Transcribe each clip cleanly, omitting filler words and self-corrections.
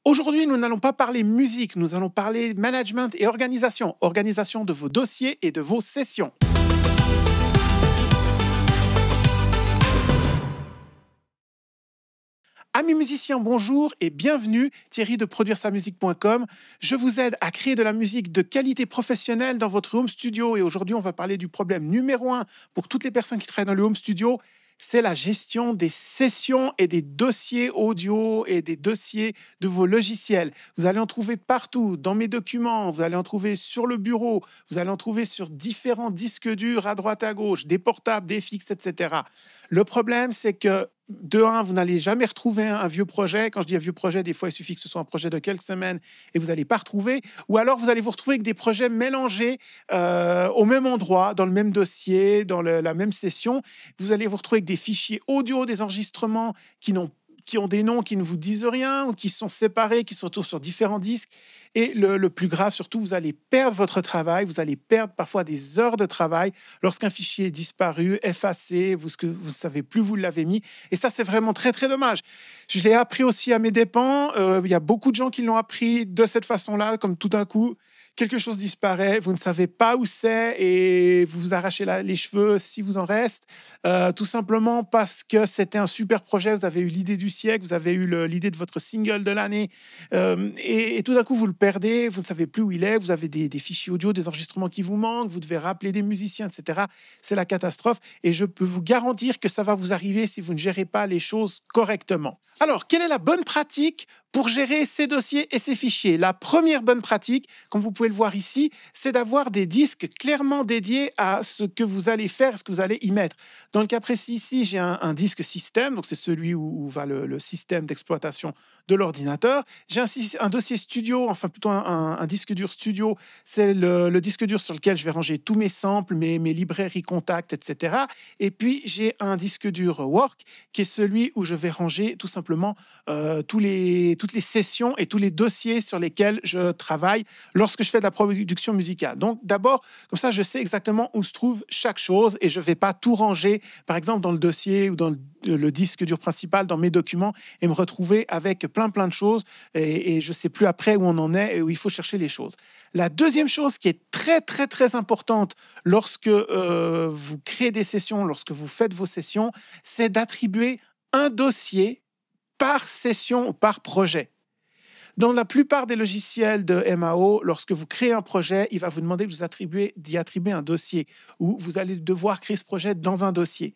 Aujourd'hui, nous n'allons pas parler musique, nous allons parler management et organisation. Organisation de vos dossiers et de vos sessions. Amis musiciens, bonjour et bienvenue. Thierry de produire-sa-musique.com. Je vous aide à créer de la musique de qualité professionnelle dans votre home studio. Et aujourd'hui, on va parler du problème numéro 1 pour toutes les personnes qui travaillent dans le home studio. C'est la gestion des sessions et des dossiers audio et des dossiers de vos logiciels. Vous allez en trouver partout, dans mes documents, vous allez en trouver sur le bureau, vous allez en trouver sur différents disques durs à droite à gauche, des portables, des fixes, etc. Le problème, c'est que de un, vous n'allez jamais retrouver un vieux projet. Quand je dis un vieux projet, des fois, il suffit que ce soit un projet de quelques semaines et vous n'allez pas retrouver. Ou alors, vous allez vous retrouver avec des projets mélangés au même endroit, dans le même dossier, dans la même session. Vous allez vous retrouver avec des fichiers audio, des enregistrements qui ont des noms qui ne vous disent rien ou qui sont séparés, qui se retrouvent sur différents disques. Et le plus grave, surtout, vous allez perdre votre travail, vous allez perdre parfois des heures de travail lorsqu'un fichier est disparu, effacé, vous ne savez plus où vous l'avez mis. Et ça, c'est vraiment très, très dommage. Je l'ai appris aussi à mes dépens. Il y a beaucoup de gens qui l'ont appris de cette façon-là, comme tout d'un coup, quelque chose disparaît, vous ne savez pas où c'est et vous vous arrachez les cheveux si vous en reste, tout simplement parce que c'était un super projet, vous avez eu l'idée du siècle, vous avez eu l'idée de votre single de l'année et tout d'un coup vous le perdez, vous ne savez plus où il est, vous avez des fichiers audio, des enregistrements qui vous manquent, vous devez rappeler des musiciens, etc. C'est la catastrophe et je peux vous garantir que ça va vous arriver si vous ne gérez pas les choses correctement. Alors, quelle est la bonne pratique pour gérer ces dossiers et ces fichiers? La première bonne pratique, comme vous pouvez le voir ici, c'est d'avoir des disques clairement dédiés à ce que vous allez faire, à ce que vous allez y mettre. Dans le cas précis ici, j'ai un disque système, donc c'est celui où va le système d'exploitation de l'ordinateur. J'ai un dossier studio, enfin plutôt un disque dur studio, c'est le disque dur sur lequel je vais ranger tous mes samples, mes librairies contacts, etc. Et puis, j'ai un disque dur work, qui est celui où je vais ranger tout simplement toutes les sessions et tous les dossiers sur lesquels je travaille lorsque je fais de la production musicale. Donc d'abord, comme ça, je sais exactement où se trouve chaque chose et je ne vais pas tout ranger, par exemple, dans le dossier ou dans le disque dur principal, dans mes documents, et me retrouver avec plein de choses et je ne sais plus après où on en est et où il faut chercher les choses. La deuxième chose qui est très, très, très importante lorsque vous créez des sessions, lorsque vous faites vos sessions, c'est d'attribuer un dossier par session ou par projet. Dans la plupart des logiciels de MAO, lorsque vous créez un projet, il va vous demander d'y attribuer un dossier ou vous allez devoir créer ce projet dans un dossier.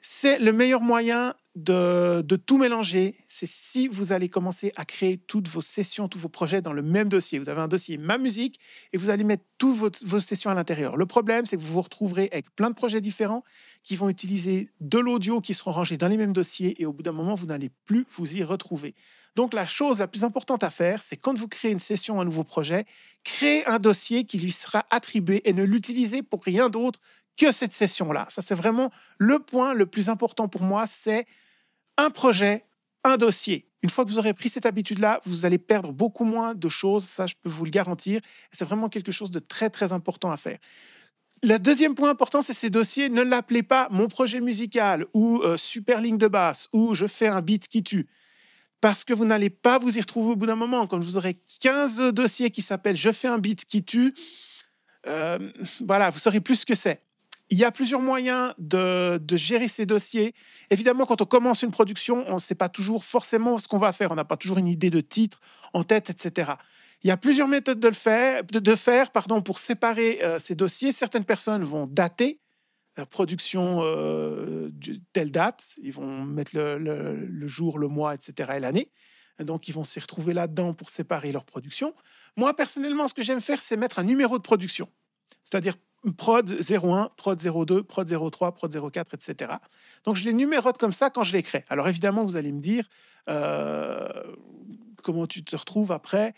C'est le meilleur moyen de tout mélanger. C'est si vous allez commencer à créer toutes vos sessions, tous vos projets dans le même dossier. Vous avez un dossier Ma Musique et vous allez mettre toutes vos sessions à l'intérieur. Le problème, c'est que vous vous retrouverez avec plein de projets différents qui vont utiliser de l'audio qui seront rangés dans les mêmes dossiers et au bout d'un moment, vous n'allez plus vous y retrouver. Donc, la chose la plus importante à faire, c'est quand vous créez une session, un nouveau projet, créez un dossier qui lui sera attribué et ne l'utilisez pour rien d'autre que cette session-là. Ça, c'est vraiment le point le plus important pour moi, c'est un projet, un dossier. Une fois que vous aurez pris cette habitude-là, vous allez perdre beaucoup moins de choses, ça, je peux vous le garantir. C'est vraiment quelque chose de très, très important à faire. Le deuxième point important, c'est ces dossiers. Ne l'appelez pas « mon projet musical » ou « super ligne de basse » ou « je fais un beat qui tue ». Parce que vous n'allez pas vous y retrouver au bout d'un moment. Quand vous aurez 15 dossiers qui s'appellent « je fais un beat qui tue », voilà, vous saurez plus ce que c'est. Il y a plusieurs moyens de gérer ces dossiers. Évidemment, quand on commence une production, on ne sait pas toujours forcément ce qu'on va faire. On n'a pas toujours une idée de titre en tête, etc. Il y a plusieurs méthodes de faire pour séparer ces dossiers. Certaines personnes vont dater la production telle date. Ils vont mettre le jour, le mois, etc. et l'année. Donc, ils vont s'y retrouver là-dedans pour séparer leur production. Moi, personnellement, ce que j'aime faire, c'est mettre un numéro de production. C'est-à-dire prod 01, prod 02, prod 03, prod 04, etc. Donc, je les numérote comme ça quand je les crée. Alors, évidemment, vous allez me dire comment tu te retrouves après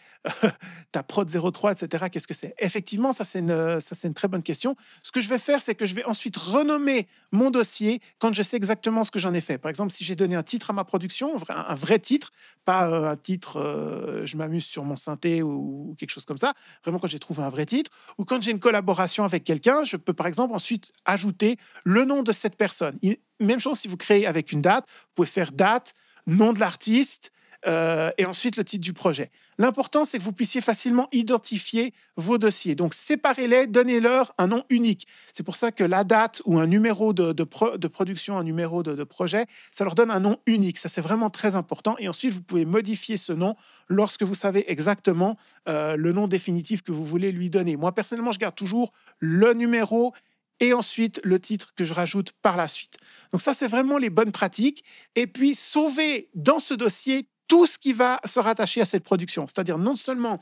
ta prod 03, etc. Qu'est-ce que c'est? Effectivement, ça, c'est une très bonne question. Ce que je vais faire, c'est que je vais ensuite renommer mon dossier quand je sais exactement ce que j'en ai fait. Par exemple, si j'ai donné un titre à ma production, un vrai titre, pas un titre je m'amuse sur mon synthé ou quelque chose comme ça, vraiment quand j'ai trouvé un vrai titre, ou quand j'ai une collaboration avec quelqu'un, je peux par exemple ensuite ajouter le nom de cette personne. Même chose si vous créez avec une date, vous pouvez faire date, nom de l'artiste, et ensuite le titre du projet. L'important, c'est que vous puissiez facilement identifier vos dossiers. Donc, séparez-les, donnez-leur un nom unique. C'est pour ça que la date ou un numéro de production, un numéro de projet, ça leur donne un nom unique. Ça, c'est vraiment très important. Et ensuite, vous pouvez modifier ce nom lorsque vous savez exactement le nom définitif que vous voulez lui donner. Moi, personnellement, je garde toujours le numéro et ensuite le titre que je rajoute par la suite. Donc ça, c'est vraiment les bonnes pratiques. Et puis, sauvez dans ce dossier tout ce qui va se rattacher à cette production. C'est-à-dire non seulement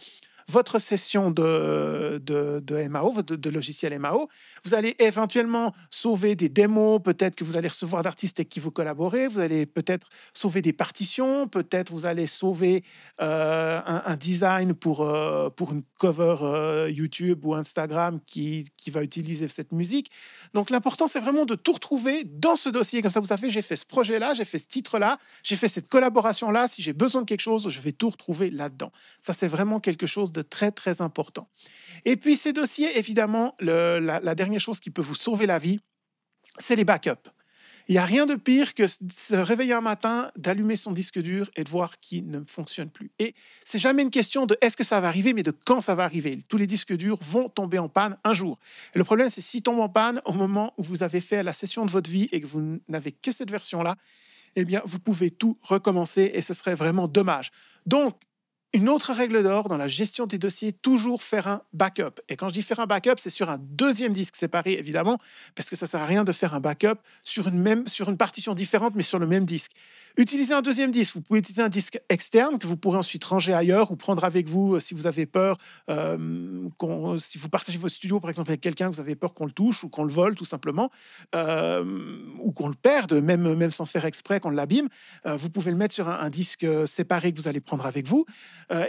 votre session de MAO, de logiciel MAO, vous allez éventuellement sauver des démos, peut-être que vous allez recevoir d'artistes avec qui vous collaborez, vous allez peut-être sauver des partitions, peut-être vous allez sauver un design pour une cover YouTube ou Instagram qui va utiliser cette musique. Donc l'important, c'est vraiment de tout retrouver dans ce dossier. Comme ça, vous savez, j'ai fait ce projet-là, j'ai fait ce titre-là, j'ai fait cette collaboration-là. Si j'ai besoin de quelque chose, je vais tout retrouver là-dedans. Ça, c'est vraiment quelque chose de très, très important. Et puis, ces dossiers, évidemment, la dernière chose qui peut vous sauver la vie, c'est les backups. Il n'y a rien de pire que se réveiller un matin, d'allumer son disque dur et de voir qu'il ne fonctionne plus. Et c'est jamais une question de est-ce que ça va arriver, mais de quand ça va arriver. Tous les disques durs vont tomber en panne un jour. Et le problème, c'est s'ils tombent en panne au moment où vous avez fait la session de votre vie et que vous n'avez que cette version-là, eh bien, vous pouvez tout recommencer et ce serait vraiment dommage. Donc, une autre règle d'or dans la gestion des dossiers, toujours faire un backup. Et quand je dis faire un backup, c'est sur un deuxième disque séparé, évidemment, parce que ça ne sert à rien de faire un backup sur une partition différente, mais sur le même disque. Utilisez un deuxième disque. Vous pouvez utiliser un disque externe que vous pourrez ensuite ranger ailleurs ou prendre avec vous si vous avez peur, si vous partagez votre studio, par exemple, avec quelqu'un, vous avez peur qu'on le touche ou qu'on le vole, tout simplement, ou qu'on le perde, même sans faire exprès, qu'on l'abîme. Vous pouvez le mettre sur un disque séparé que vous allez prendre avec vous.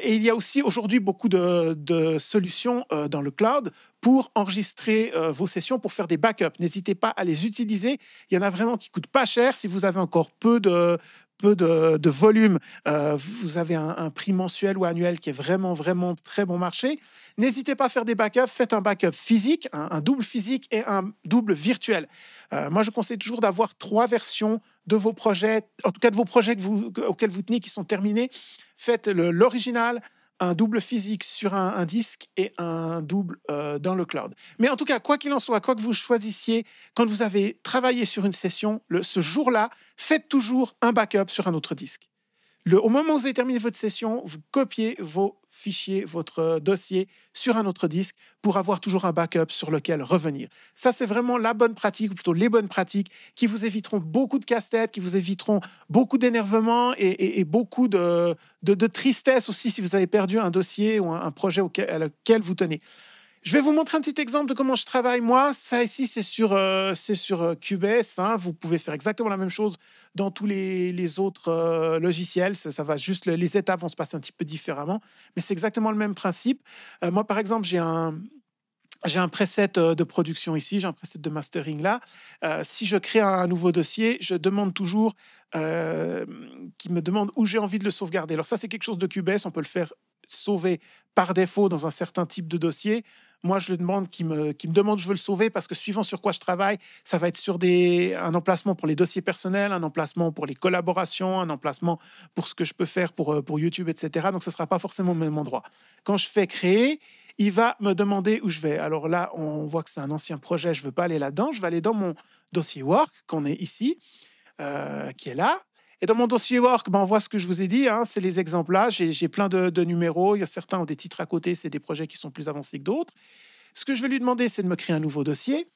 Et il y a aussi aujourd'hui beaucoup de solutions dans le cloud pour enregistrer vos sessions, pour faire des backups. N'hésitez pas à les utiliser. Il y en a vraiment qui ne coûtent pas cher. Si vous avez encore peu de volume, vous avez un prix mensuel ou annuel qui est vraiment, vraiment très bon marché. N'hésitez pas à faire des backups. Faites un backup physique, un double physique et un double virtuel. Moi, je conseille toujours d'avoir 3 versions de vos projets, en tout cas de vos projets auxquels vous tenez, qui sont terminés. Faites l'original, un double physique sur un disque et un double dans le cloud. Mais en tout cas, quoi qu'il en soit, quoi que vous choisissiez, quand vous avez travaillé sur une session, ce jour-là, faites toujours un backup sur un autre disque. Au moment où vous avez terminé votre session, vous copiez vos fichiers, votre dossier sur un autre disque pour avoir toujours un backup sur lequel revenir. Ça, c'est vraiment la bonne pratique, ou plutôt les bonnes pratiques, qui vous éviteront beaucoup de casse-tête, qui vous éviteront beaucoup d'énervement et beaucoup de tristesse aussi si vous avez perdu un dossier ou un projet auquel vous tenez. Je vais vous montrer un petit exemple de comment je travaille, moi. Ça, ici, c'est sur Cubase. Hein. Vous pouvez faire exactement la même chose dans tous les autres logiciels. Ça va juste, les étapes vont se passer un petit peu différemment, mais c'est exactement le même principe. Moi, par exemple, j'ai un preset de production ici, j'ai un preset de mastering là. Si je crée un nouveau dossier, je demande toujours qu'il me demande où j'ai envie de le sauvegarder. Alors ça, c'est quelque chose de Cubase. On peut le faire sauver par défaut dans un certain type de dossier. Moi, je le demande qu'il me demande où je veux le sauver parce que suivant sur quoi je travaille, ça va être sur un emplacement pour les dossiers personnels, un emplacement pour les collaborations, un emplacement pour ce que je peux faire pour YouTube, etc. Donc, ce ne sera pas forcément au même endroit. Quand je fais créer, il va me demander où je vais. Alors là, on voit que c'est un ancien projet, je ne veux pas aller là-dedans. Je vais aller dans mon dossier Work, qu'on est ici, qui est là. Et dans mon dossier Work, on voit ce que je vous ai dit, hein, c'est les exemples là. J'ai plein de numéros. Il y a certains ont des titres à côté, c'est des projets qui sont plus avancés que d'autres. Ce que je vais lui demander, c'est de me créer un nouveau dossier.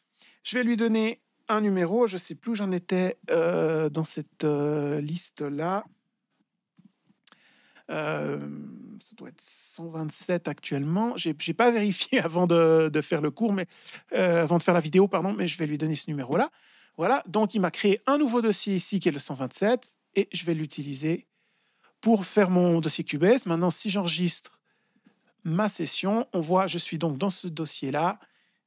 Je vais lui donner un numéro. Je ne sais plus où j'en étais dans cette liste-là. Ça doit être 127 actuellement. Je n'ai pas vérifié avant de faire le cours, avant de faire la vidéo, pardon, mais je vais lui donner ce numéro-là. Voilà, donc il m'a créé un nouveau dossier ici qui est le 127 et je vais l'utiliser pour faire mon dossier Cubase. Maintenant, si j'enregistre ma session, on voit, je suis donc dans ce dossier-là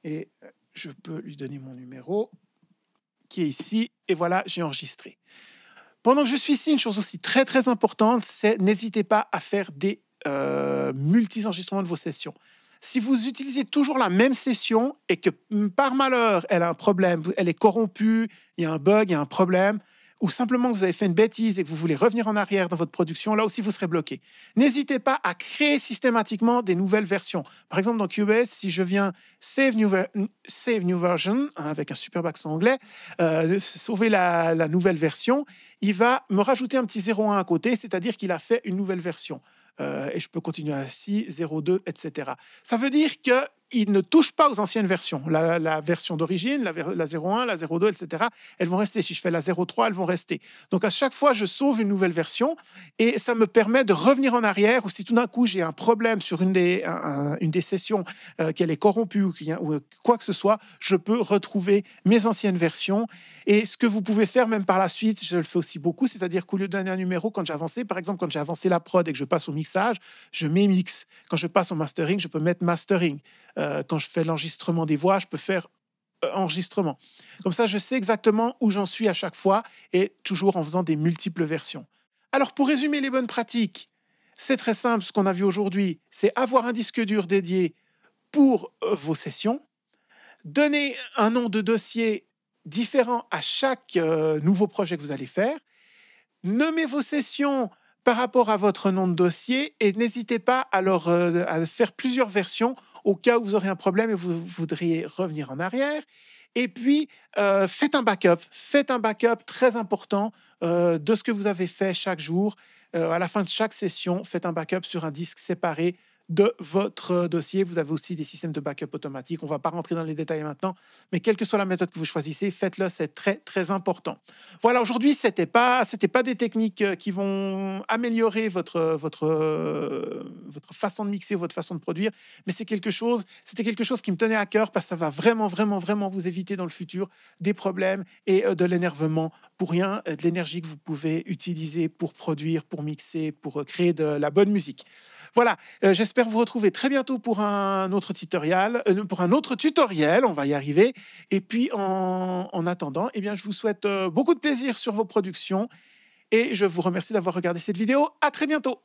et je peux lui donner mon numéro qui est ici et voilà, j'ai enregistré. Pendant que je suis ici, une chose aussi très très importante, c'est n'hésitez pas à faire des multi-enregistrements de vos sessions. Si vous utilisez toujours la même session et que par malheur, elle a un problème, elle est corrompue, il y a un bug, il y a un problème, ou simplement que vous avez fait une bêtise et que vous voulez revenir en arrière dans votre production, là aussi vous serez bloqué. N'hésitez pas à créer systématiquement des nouvelles versions. Par exemple, dans Cubase, si je viens Save New Version, hein, avec un superbe accent anglais, sauver la nouvelle version, il va me rajouter un petit 0,1 à côté, c'est-à-dire qu'il a fait une nouvelle version. Et je peux continuer ainsi, 0,2, etc. Ça veut dire qu'il ne touche pas aux anciennes versions. La version d'origine, la 0,1, la 0,2, etc., elles vont rester. Si je fais la 0,3, elles vont rester. Donc, à chaque fois, je sauve une nouvelle version et ça me permet de revenir en arrière, ou si tout d'un coup, j'ai un problème sur une des sessions, qu'elle est corrompue ou quoi que ce soit, je peux retrouver mes anciennes versions. Et ce que vous pouvez faire même par la suite, je le fais aussi beaucoup, c'est-à-dire qu'au lieu de donner un numéro, quand j'ai avancé, par exemple, quand j'ai avancé la prod et que je passe au mixage, je mets mix. Quand je passe au mastering, je peux mettre mastering. Quand je fais l'enregistrement des voix, je peux faire enregistrement. Comme ça, je sais exactement où j'en suis à chaque fois et toujours en faisant des multiples versions. Alors, pour résumer les bonnes pratiques, c'est très simple. Ce qu'on a vu aujourd'hui, c'est avoir un disque dur dédié pour vos sessions, donner un nom de dossier différent à chaque nouveau projet que vous allez faire, nommer vos sessions par rapport à votre nom de dossier et n'hésitez pas à faire plusieurs versions au cas où vous aurez un problème et vous voudriez revenir en arrière. Et puis, faites un backup très important de ce que vous avez fait chaque jour. À la fin de chaque session, faites un backup sur un disque séparé de votre dossier. Vous avez aussi des systèmes de backup automatiques. On ne va pas rentrer dans les détails maintenant, mais quelle que soit la méthode que vous choisissez, faites-le, c'est très, très important. Voilà, aujourd'hui, c'était pas des techniques qui vont améliorer votre façon de mixer, votre façon de produire, mais c'était quelque chose qui me tenait à cœur parce que ça va vraiment, vraiment, vraiment vous éviter dans le futur des problèmes et de l'énervement pour rien, de l'énergie que vous pouvez utiliser pour produire, pour mixer, pour créer de la bonne musique. Voilà, j'espère vous retrouver très bientôt pour un autre tutoriel, on va y arriver. Et puis, en attendant, eh bien, je vous souhaite beaucoup de plaisir sur vos productions et je vous remercie d'avoir regardé cette vidéo. À très bientôt.